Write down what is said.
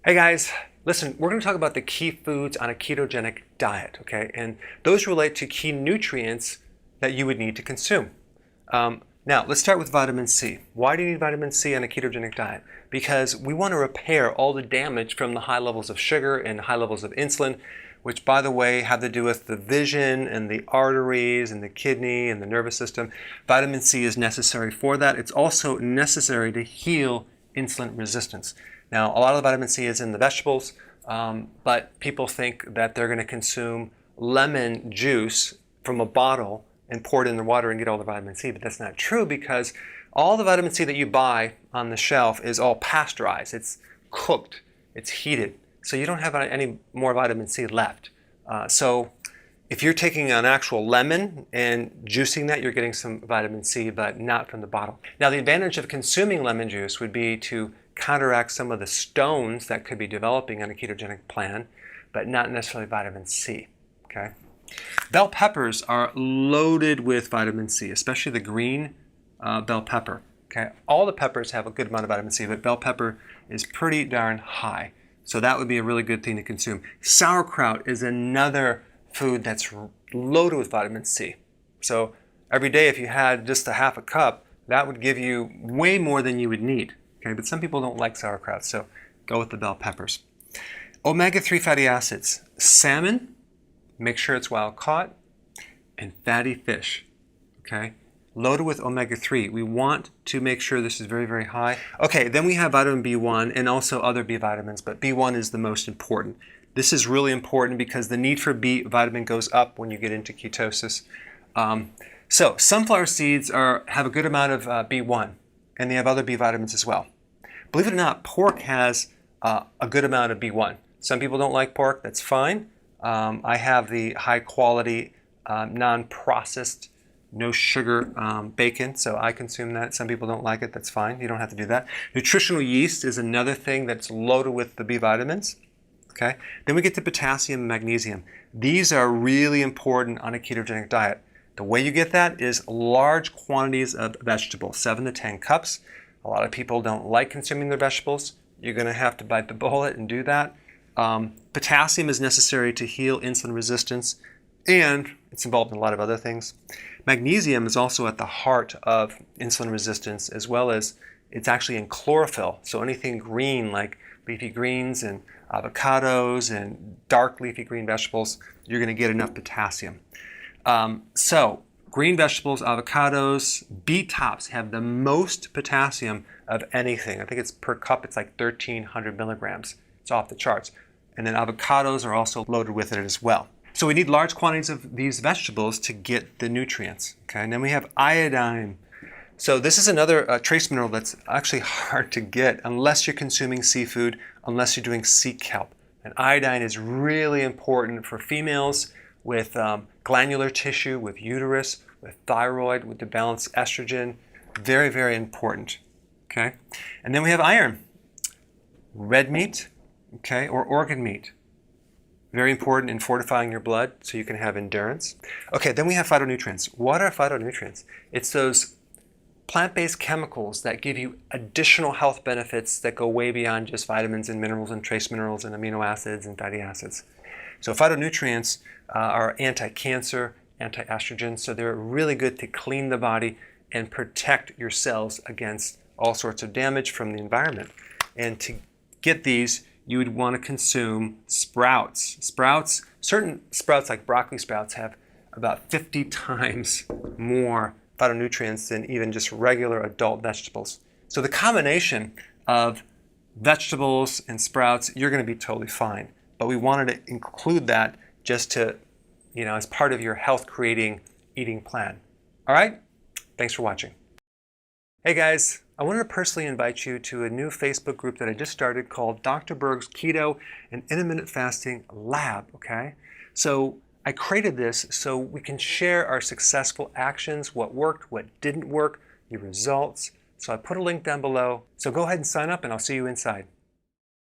Hey guys, listen, we're going to talk about the key foods on a ketogenic diet, okay? And those relate to key nutrients that you would need to consume. Now, let's start with vitamin C. Why do you need vitamin C on a ketogenic diet? Because we want to repair all the damage from the high levels of sugar and high levels of insulin, which, by the way, have to do with the vision and the arteries and the kidney and the nervous system. Vitamin C is necessary for that. It's also necessary to heal insulin resistance. Now, a lot of the vitamin C is in the vegetables, but people think that they're going to consume lemon juice from a bottle and pour it in the water and get all the vitamin C, but that's not true because all the vitamin C that you buy on the shelf is all pasteurized. It's cooked, it's heated, so you don't have any more vitamin C left. So if you're taking an actual lemon and juicing that, you're getting some vitamin C, but not from the bottle. Now, the advantage of consuming lemon juice would be to counteract some of the stones that could be developing on a ketogenic plan, but not necessarily vitamin C, okay? Bell peppers are loaded with vitamin C, especially the green bell pepper, okay? All the peppers have a good amount of vitamin C, but bell pepper is pretty darn high. So that would be a really good thing to consume. Sauerkraut is another food that's loaded with vitamin C. So every day if you had just a half a cup, that would give you way more than you would need. Okay, but some people don't like sauerkraut, so go with the bell peppers. Omega-3 fatty acids. Salmon, make sure it's wild caught, and fatty fish, okay? Loaded with omega-3. We want to make sure this is very, very high. Okay, then we have vitamin B1 and also other B vitamins, but B1 is the most important. This is really important because the need for B vitamin goes up when you get into ketosis. So sunflower seeds have a good amount of B1, and they have other B vitamins as well. Believe it or not, pork has a good amount of B1. Some people don't like pork, that's fine. I have the high quality, non-processed, no sugar bacon, so I consume that. Some people don't like it, that's fine. You don't have to do that. Nutritional yeast is another thing that's loaded with the B vitamins. Okay. Then we get to potassium and magnesium. These are really important on a ketogenic diet. The way you get that is large quantities of vegetables, 7 to 10 cups. A lot of people don't like consuming their vegetables. You're going to have to bite the bullet and do that. Potassium is necessary to heal insulin resistance, and it's involved in a lot of other things. Magnesium is also at the heart of insulin resistance, as well as it's actually in chlorophyll. So anything green like leafy greens and avocados and dark leafy green vegetables, you're going to get enough potassium. So green vegetables, avocados, beet tops have the most potassium of anything. I think it's per cup, it's like 1,300 milligrams. It's off the charts. And then avocados are also loaded with it as well. So we need large quantities of these vegetables to get the nutrients. Okay, and then we have iodine. So this is another trace mineral that's actually hard to get unless you're consuming seafood, unless you're doing sea kelp. And iodine is really important for females with glandular tissue, with uterus, with thyroid, with the balanced estrogen. Very, very important. Okay, and then we have iron. Red meat, okay, or organ meat. Very important in fortifying your blood so you can have endurance. Okay, then we have phytonutrients. What are phytonutrients? It's those plant-based chemicals that give you additional health benefits that go way beyond just vitamins and minerals and trace minerals and amino acids and fatty acids. So phytonutrients are anti-cancer, anti-estrogen, so they're really good to clean the body and protect your cells against all sorts of damage from the environment. And to get these, you would want to consume sprouts. Certain sprouts like broccoli sprouts have about 50 times more phytonutrients than even just regular adult vegetables. So the combination of vegetables and sprouts, you're going to be totally fine. But we wanted to include that just to, as part of your health creating eating plan. All right? Thanks for watching. Hey guys, I wanted to personally invite you to a new Facebook group that I just started called Dr. Berg's Keto and Intermittent Fasting Lab, okay? So I created this so we can share our successful actions, what worked, what didn't work, the results. So I put a link down below. So go ahead and sign up and I'll see you inside.